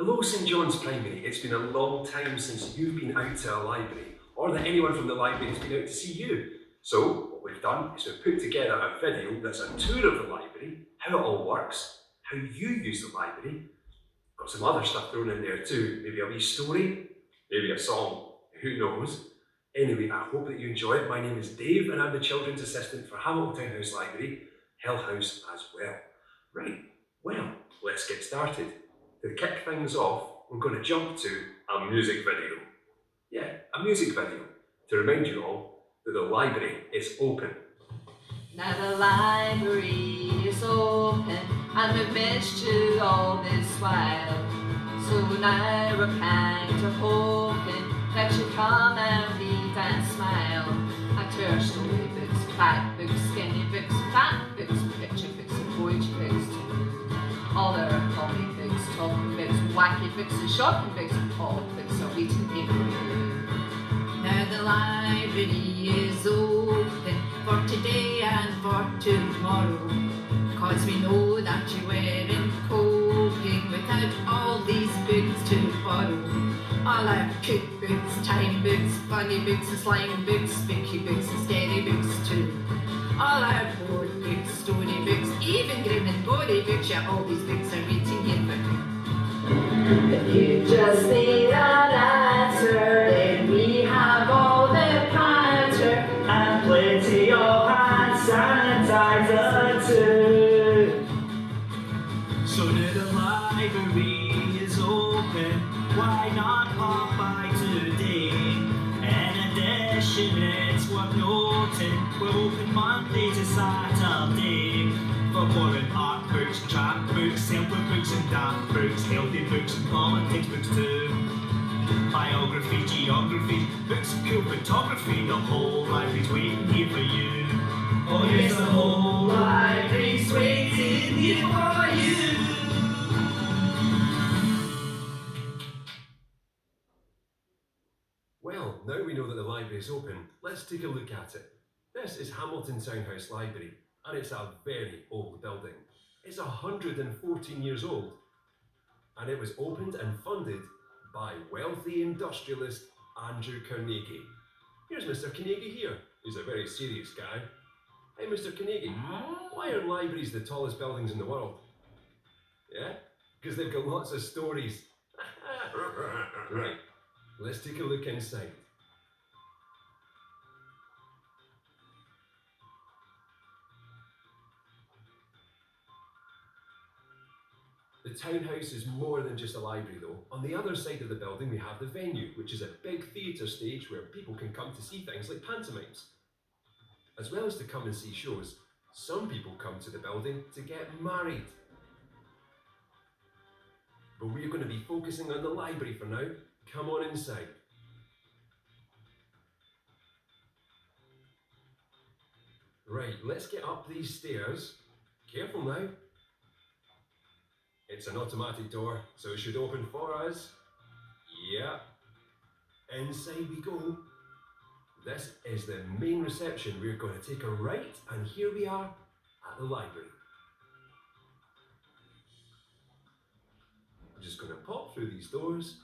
Hello, St John's Primary. It's been a long time since you've been out to a library, or that anyone from the library has been out to see you. So, what we've done is we've put together a video that's a tour of the library, how it all works, how you use the library. Got some other stuff thrown in there too. Maybe a wee story, maybe a song, who knows. Anyway, I hope that you enjoy it. My name is Dave and I'm the Children's Assistant for Hamilton Town House Library, Hell House as well. Right, well, let's get started. To kick things off, we're going to jump to a music video. Yeah, a music video to remind you all that the library is open. Now the library is open and we've missed you all this while. So now we're kind of hoping that you come and read and smile. At our storybooks, fat books, skinny books, fat books, picture books and poetry books too. All our comic books, talking books, wacky books and shopping books and pop books are waiting here for you. Now the library is open for today and for tomorrow, 'cause we know that you weren't coping without all these books to borrow. All our cookbooks, time books, funny books and slime books, spooky books and scary books too. All our board books, story books, even grim and gory books, yeah, all these books are waiting here for you. If you just need an answer, then we have all the patter and plenty of hand sanitizer too. So now the library is open, why not pop by today? In addition, it's worth noting, we're open Monday to Saturday. For boring art books, chat books, self-help books and damn books, healthy books and politics books too. Biography, geography, books of cool photography, the whole library's waiting here for you. Oh yes, the whole library's waiting here for you. Well, now we know that the library is open, let's take a look at it. This is Hamilton Town House Library, and it's a very old building. It's 114 years old, and it was opened and funded by wealthy industrialist Andrew Carnegie. Here's Mr. Carnegie here. He's a very serious guy. Hey, Mr. Carnegie, why are libraries the tallest buildings in the world? Yeah? Because they've got lots of stories. Right, let's take a look inside. The townhouse is more than just a library though. On the other side of the building we have the venue, which is a big theatre stage where people can come to see things like pantomimes. As well as to come and see shows, some people come to the building to get married. But we're going to be focusing on the library for now. Come on inside. Right, let's get up these stairs. Careful now. It's an automatic door, so it should open for us. Yeah. Inside we go. This is the main reception. We're going to take a right, and here we are at the library. I'm just going to pop through these doors,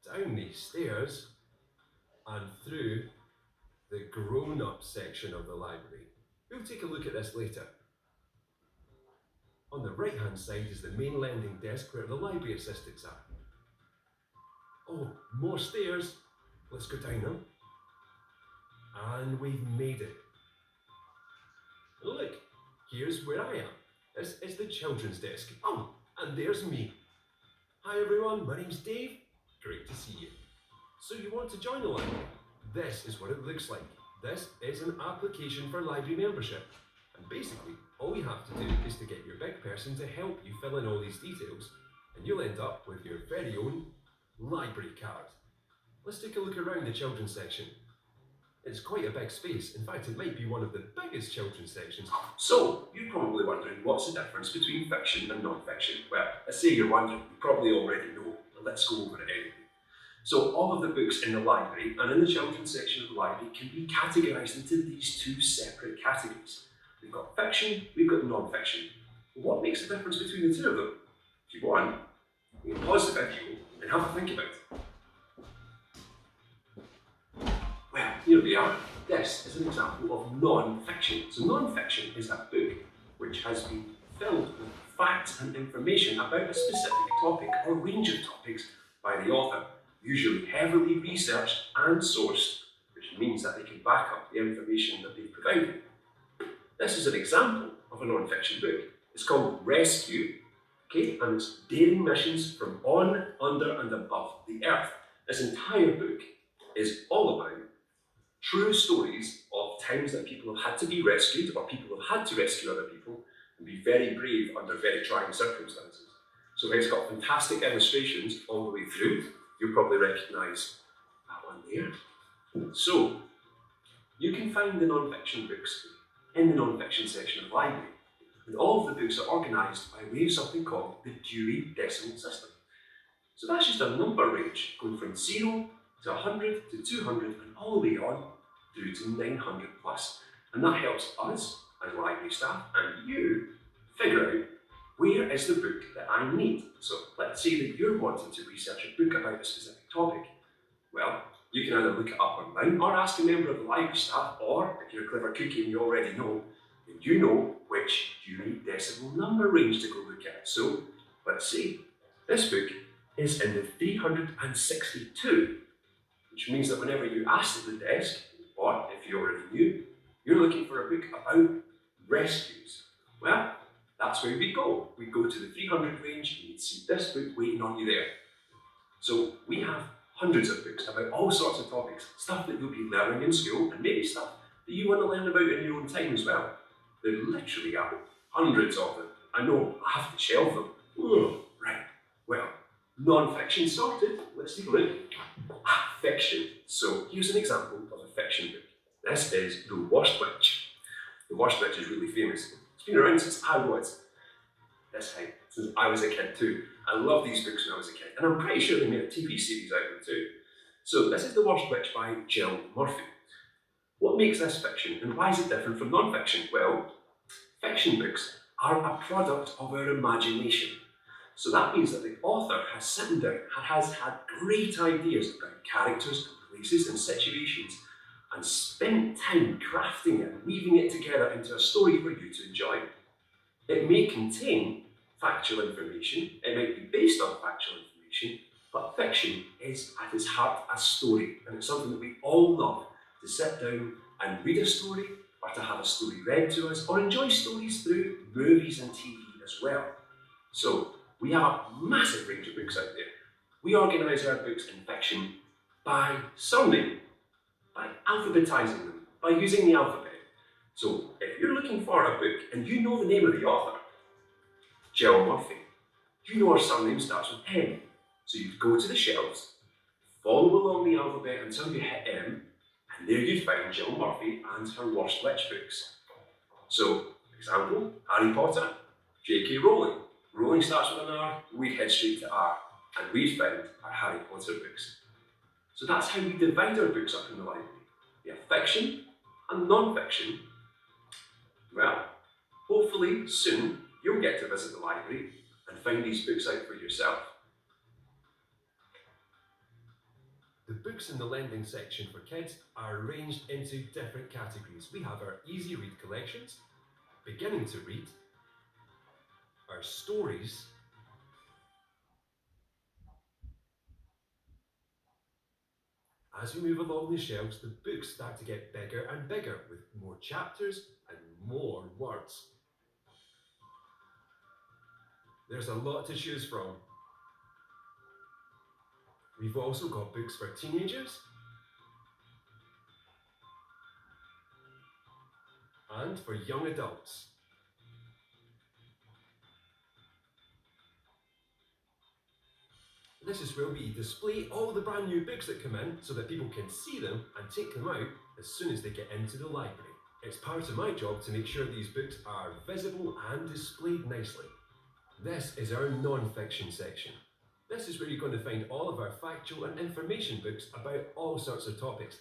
down these stairs, and through the grown-up section of the library. We'll take a look at this later. On the right-hand side is the main lending desk where the library assistants are. Oh, more stairs. Let's go down them. And we've made it. Look, here's where I am. This is the children's desk. Oh, and there's me. Hi everyone, my name's Dave. Great to see you. So you want to join the library? This is what it looks like. This is an application for library membership. And basically, all you have to do is to get your big person to help you fill in all these details, and you'll end up with your very own library card. Let's take a look around the children's section. It's quite a big space. In fact, it might be one of the biggest children's sections. So, you're probably wondering what's the difference between fiction and non-fiction? Well, I say you're wondering, you probably already know, but let's go over it anyway. So all of the books in the library and in the children's section of the library can be categorised into these two separate categories. We've got fiction, we've got non-fiction. What makes the difference between the two of them? If you want, You can pause the video and have a think about it. Well, here we are. This is an example of non-fiction. So non-fiction is a book which has been filled with facts and information about a specific topic or range of topics by the author, usually heavily researched and sourced, which means that they can back up the information that they've provided. This is an example of a non-fiction book. It's called Rescue, okay, and it's daring missions from on, under and above the earth. This entire book is all about true stories of times that people have had to be rescued or people have had to rescue other people and be very brave under very trying circumstances. So it's got fantastic illustrations all the way through. You'll probably recognise that one there. So you can find the non-fiction books in the non-fiction section of the library. And all of the books are organised by way of something called the Dewey Decimal System. So that's just a number range going from 0 to 100 to 200 and all the way on through to 900 plus. And that helps us as library staff and you figure out where is the book that I need. So let's say that you're wanting to research a book about a specific topic. Well, you can either look it up online or ask a member of the library staff, or if you're a clever cookie and you already know, then you know which Dewey Decimal number range to go look at. So let's see, this book is in the 362, which means that whenever you ask at the desk, or if you already knew, you're looking for a book about rescues. Well, that's where we go. We go to the 300 range and you'd see this book waiting on you there. So we have hundreds of books about all sorts of topics, stuff that you'll be learning in school and maybe stuff that you want to learn about in your own time as well. There literally are hundreds of them. I know, I have to shelve them. Oh, right, well, non-fiction sorted. Let's take a look. Fiction. So here's an example of a fiction book. This is The Worst Witch. The Worst Witch is really famous. It's been around since I was this height, since I was a kid too. I loved these books when I was a kid, and I'm pretty sure they made a TV series out of them too. So this is The Worst Witch by Jill Murphy. What makes this fiction, and why is it different from non-fiction? Well, fiction books are a product of our imagination. So that means that the author has sitting down and has had great ideas about characters and places and situations and spent time crafting it and weaving it together into a story for you to enjoy. It may contain factual information, it might be based on factual information, but fiction is at its heart a story, and it's something that we all love, to sit down and read a story, or to have a story read to us, or enjoy stories through movies and TV as well. So we have a massive range of books out there. We organise our books in fiction by surname, by alphabetising them, by using the alphabet. So if you're looking for a book and you know the name of the author, Jill Murphy, you know her surname starts with M. So you go to the shelves, follow along the alphabet until you hit M, and there you'd find Jill Murphy and her Worst Witch books. So, example, Harry Potter, J.K. Rowling. Rowling starts with an R, we'd head straight to R, and we'd find our Harry Potter books. So that's how we divide our books up in the library. We have fiction and non-fiction. Well, hopefully soon you'll get to visit the library and find these books out for yourself. The books in the lending section for kids are arranged into different categories. We have our easy read collections, beginning to read, our stories, as we move along the shelves, the books start to get bigger and bigger with more chapters and more words. There's a lot to choose from. We've also got books for teenagers and for young adults. This is where we display all the brand new books that come in so that people can see them and take them out as soon as they get into the library. It's part of my job to make sure these books are visible and displayed nicely. This is our non-fiction section. This is where you're going to find all of our factual and information books about all sorts of topics,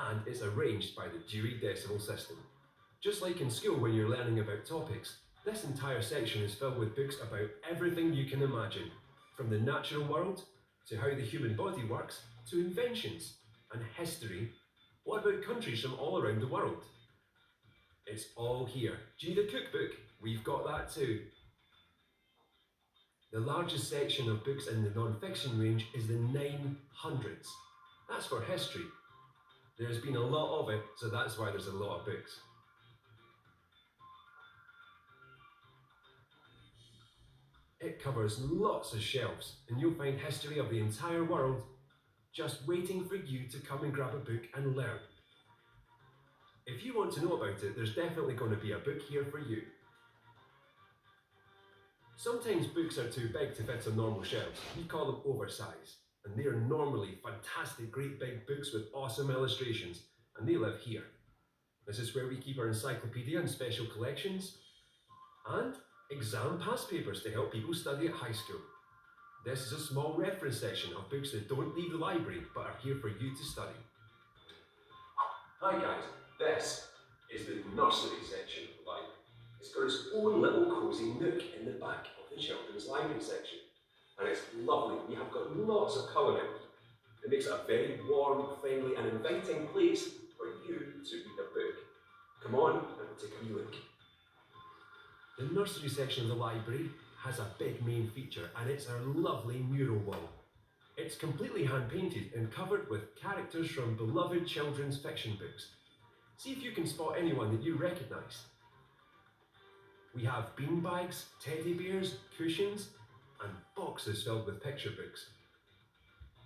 and it's arranged by the Dewey Decimal System. Just like in school when you're learning about topics, this entire section is filled with books about everything you can imagine. from the natural world to how the human body works to inventions and history. What about countries from all around the world? It's all here. Do you need a cookbook? We've got that too. The largest section of books in the non-fiction range is the 900s. That's for history. There's been a lot of it, so that's why there's a lot of books. It covers lots of shelves, and you'll find history of the entire world just waiting for you to come and grab a book and learn. If you want to know about it, there's definitely going to be a book here for you. Sometimes books are too big to fit on normal shelves. We call them oversized, and they are normally fantastic, great big books with awesome illustrations, and they live here. This is where we keep our encyclopedia and special collections, and exam past papers to help people study at high school. This is a small reference section of books that don't leave the library but are here for you to study. Hi guys, this is the nursery section of the library. It's got its own little cosy nook in the back of the children's library section. And it's lovely. We have got lots of colour in it. It makes it a very warm, friendly and inviting place for you to read a book. Come on and we'll take a wee look. The nursery section of the library has a big main feature, and it's our lovely mural wall. It's completely hand painted and covered with characters from beloved children's fiction books. See if you can spot anyone that you recognise. We have beanbags, teddy bears, cushions, and boxes filled with picture books.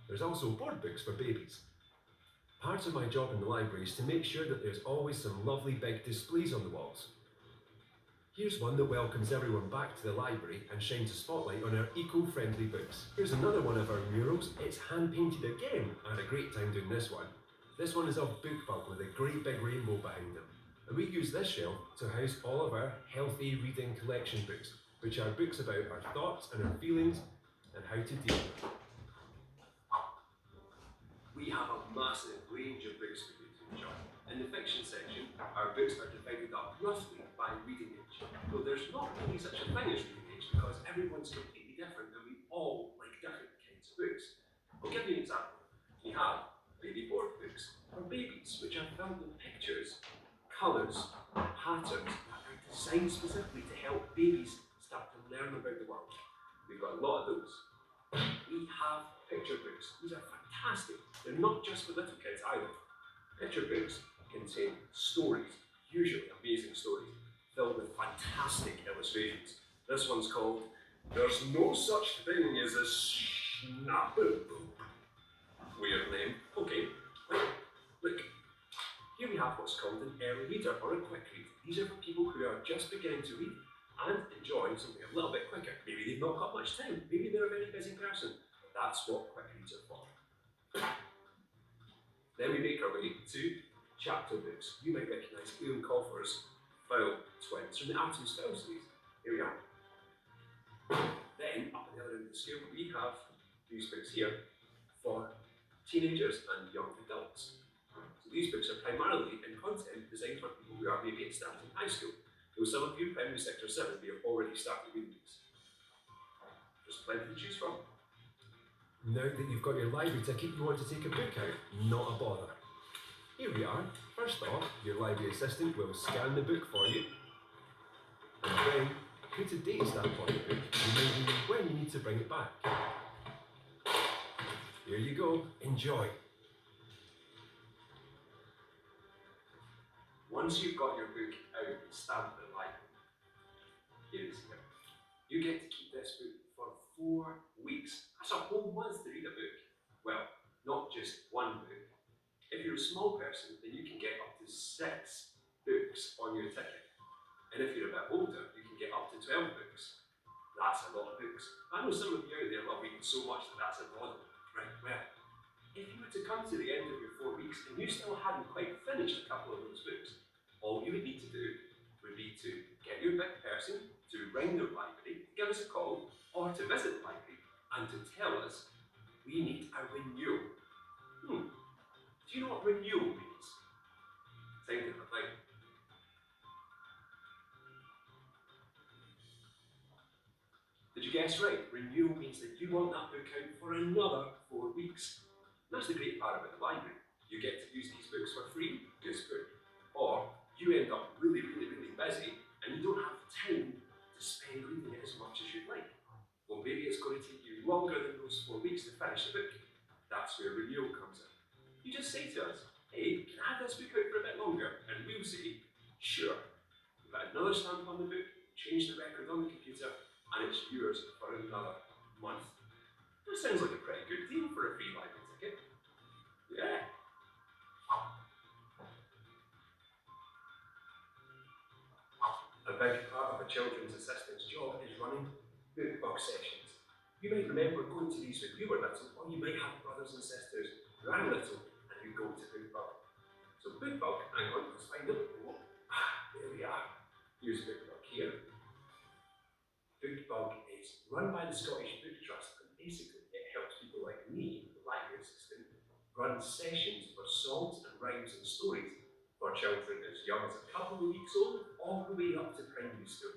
There's also board books for babies. Part of my job in the library is to make sure that there's always some lovely big displays on the walls. Here's one that welcomes everyone back to the library and shines a spotlight on our eco-friendly books. Here's another one of our murals. It's hand-painted again. I had a great time doing this one. This one is of BookBug with a great big rainbow behind them. And we use this shelf to house all of our healthy reading collection books, which are books about our thoughts and our feelings and how to deal with them. We have a massive range of books for you to enjoy. In the fiction section, our books are divided up roughly by reading age. Though there's not really such a thing as reading age because everyone's completely different and we all like different kinds of books. I'll give you an example. We have baby board books for babies, which are filled with pictures, colours, patterns that are designed specifically to help babies start to learn about the world. We've got a lot of those. We have picture books. These are fantastic. They're not just for little kids either. Picture books contain stories, usually amazing stories, filled with fantastic illustrations. This one's called There's No Such Thing as a Snapperbook. Weird name. Okay, look. Here we have what's called an early reader or a quick read. These are for people who are just beginning to read and enjoy something a little bit quicker. Maybe they've not got much time. Maybe they're a very busy person. That's what quick reads are for. Then we make our way to chapter books. You might recognise Ian Colfer's Fowl Twins from the Artemis Fowl series. Here we are. Then, up at the other end of the scale, we have these books here for teenagers and young adults. So these books are primarily in content designed for people who are maybe starting high school. Though some of you, primary 6 or 7, may have already started reading these. There's plenty to choose from. Now that you've got your library ticket, you want to take a book out? Not a bother. Here we are. First off, your library assistant will scan the book for you and then put a date stamp on the book, reminding you when you need to bring it back. Here you go. Enjoy. Once you've got your book out and stamped at the library, here it is here. You get to keep this book for 4 weeks. That's a whole month to read a book. Well, not just one book. If you're a small person, then you can get up to 6 books on your ticket. And if you're a bit older, you can get up to 12 books. That's a lot of books. I know some of you out there love reading so much that that's a lot of them. Right, well, if you were to come to the end of your 4 weeks and you still hadn't quite finished a couple of those books, all you would need to do would be to get your big person to ring the library, give us a call, or to visit the library and to tell us we need a renewal. Do you know what renewal means? Think of it. Did you guessed right, renewal means that you want that book out for another 4 weeks. And that's the great part about the library. You get to use these books for free, goose book. Or you end up really busy and you don't have time to spend reading it as much as you'd like. Well, maybe it's going to take you longer than those 4 weeks to finish the book. That's where renewal comes in. You just say to us, hey, can I have this book out for a bit longer? And we'll say, sure. We'll put another stamp on the book, change the record on the computer, and it's yours for another month. That sounds like a pretty good deal for a free library ticket. Yeah. A big part of a children's assistant's job is running book bug sessions. You might remember going to these when you were little, or you might have brothers and sisters who are little and who go to book bug. So book bug, hang on, let's find it. Oh, there we are. Here's book bug here. Book bug is run by the Scottish Book Trust, and basically it helps people like me, the library assistant, run sessions for songs and rhymes and stories for children as young as a couple of weeks old, all the way up to primary school.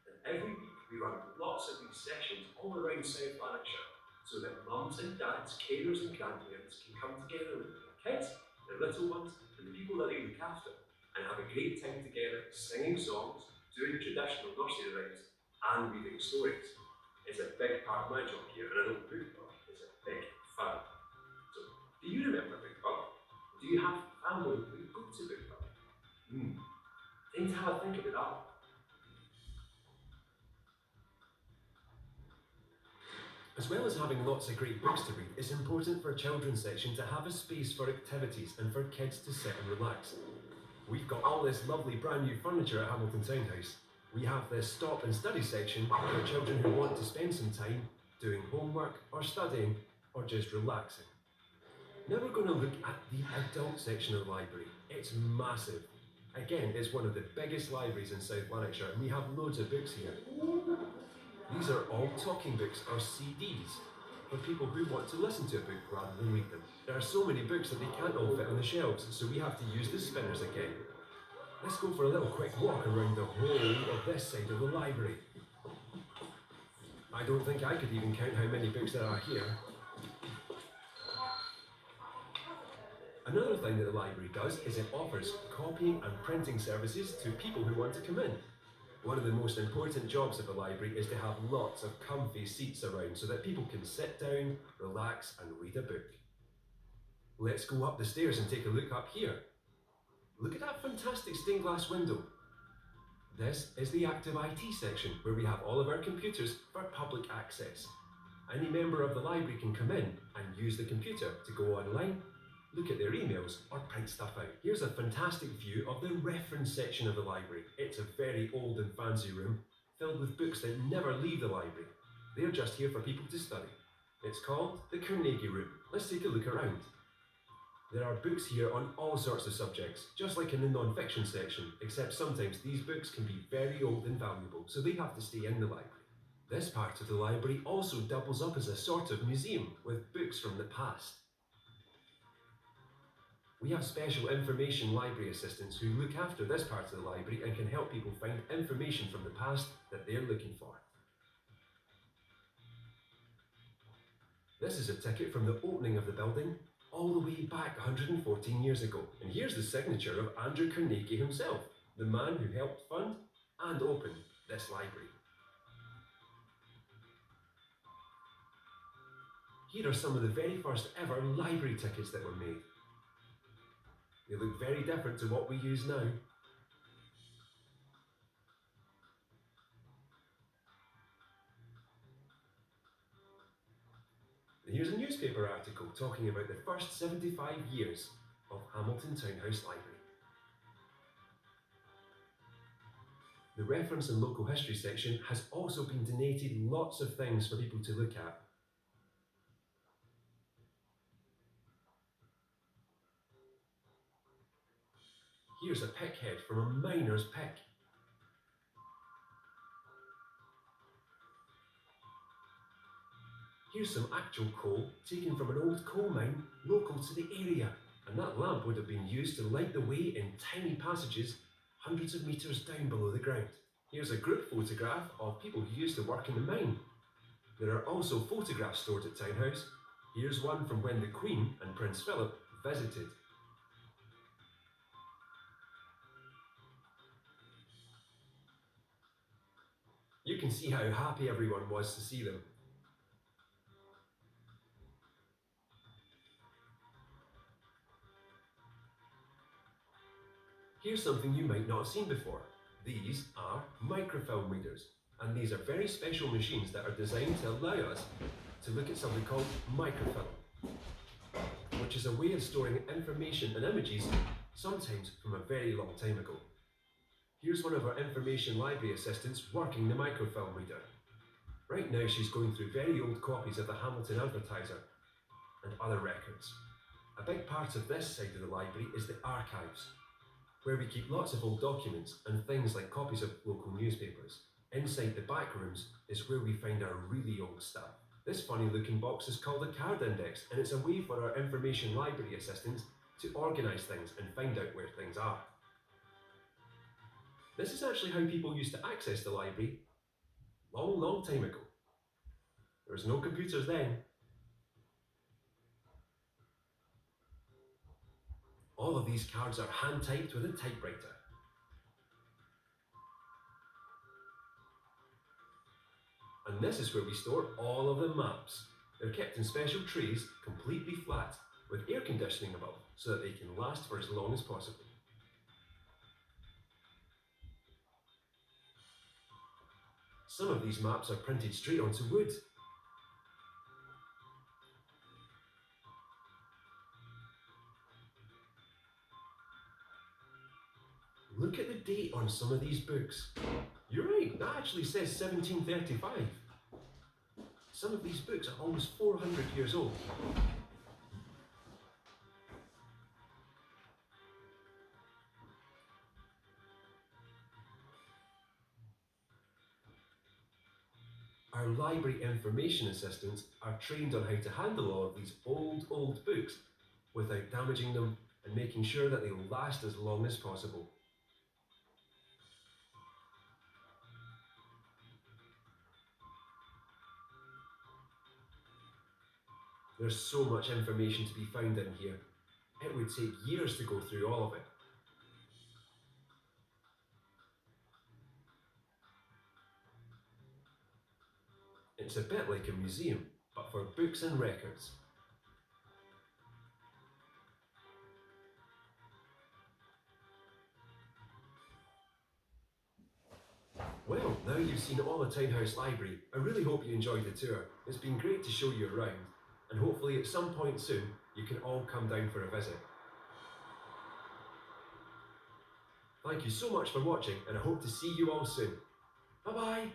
And every week we run lots of these sessions all around South Lanarkshire, so that mums and dads, carers and grandparents can come together with their kids, their little ones, and the people that they look after, and have a great time together singing songs, doing traditional nursery rhymes, and reading stories. It's a big part of my job here, and I know book bug is a big fun. So, do you remember book bug? Do you have family who go to book bug? Time to have a think about that. As well as having lots of great books to read, it's important for a children's section to have a space for activities and for kids to sit and relax. We've got all this lovely brand new furniture at Hamilton Town House. We have this stop and study section for children who want to spend some time doing homework or studying or just relaxing. Now we're going to look at the adult section of the library. It's massive. Again, it's one of the biggest libraries in South Lanarkshire, and we have loads of books here. These are all talking books, or CDs, for people who want to listen to a book rather than read them. There are so many books that they can't all fit on the shelves, so we have to use the spinners again. Let's go for a little quick walk around the whole of this side of the library. I don't think I could even count how many books there are here. Another thing that the library does is it offers copying and printing services to people who want to come in. One of the most important jobs of the library is to have lots of comfy seats around so that people can sit down, relax and read a book. Let's go up the stairs and take a look up here. Look at that fantastic stained glass window. This is the Active IT section, where we have all of our computers for public access. Any member of the library can come in and use the computer to go online, look at their emails, or print stuff out. Here's a fantastic view of the reference section of the library. It's a very old and fancy room, filled with books that never leave the library. They're just here for people to study. It's called the Carnegie Room. Let's take a look around. There are books here on all sorts of subjects, just like in the non-fiction section, except sometimes these books can be very old and valuable, so they have to stay in the library. This part of the library also doubles up as a sort of museum, with books from the past. We have special information library assistants who look after this part of the library and can help people find information from the past that they're looking for. This is a ticket from the opening of the building all the way back 114 years ago. And here's the signature of Andrew Carnegie himself, the man who helped fund and open this library. Here are some of the very first ever library tickets that were made. They look very different to what we use now. And here's a newspaper article talking about the first 75 years of Hamilton Town House Library. The reference and local history section has also been donated lots of things for people to look at. Here's a pick head from a miner's pick. Here's some actual coal taken from an old coal mine local to the area, and that lamp would have been used to light the way in tiny passages hundreds of metres down below the ground. Here's a group photograph of people who used to work in the mine. There are also photographs stored at Townhouse. Here's one from when the Queen and Prince Philip visited. You can see how happy everyone was to see them. Here's something you might not have seen before. These are microfilm readers, and these are very special machines that are designed to allow us to look at something called microfilm, which is a way of storing information and images, sometimes from a very long time ago. Here's one of our information library assistants working the microfilm reader. Right now she's going through very old copies of the Hamilton Advertiser and other records. A big part of this side of the library is the archives, where we keep lots of old documents and things like copies of local newspapers. Inside the back rooms is where we find our really old stuff. This funny looking box is called a card index, and it's a way for our information library assistants to organise things and find out where things are. This is actually how people used to access the library long time ago. There was no computers then. All of these cards are hand typed with a typewriter. And this is where we store all of the maps. They're kept in special trays, completely flat, with air conditioning above, so that they can last for as long as possible. Some of these maps are printed straight onto wood. Look at the date on some of these books. You're right, that actually says 1735. Some of these books are almost 400 years old. Our library information assistants are trained on how to handle all of these old books without damaging them and making sure that they will last as long as possible. There's so much information to be found in here. It would take years to go through all of it. It's a bit like a museum, but for books and records. Well, now you've seen all the Townhouse Library, I really hope you enjoyed the tour. It's been great to show you around, and hopefully at some point soon you can all come down for a visit. Thank you so much for watching, and I hope to see you all soon. Bye bye!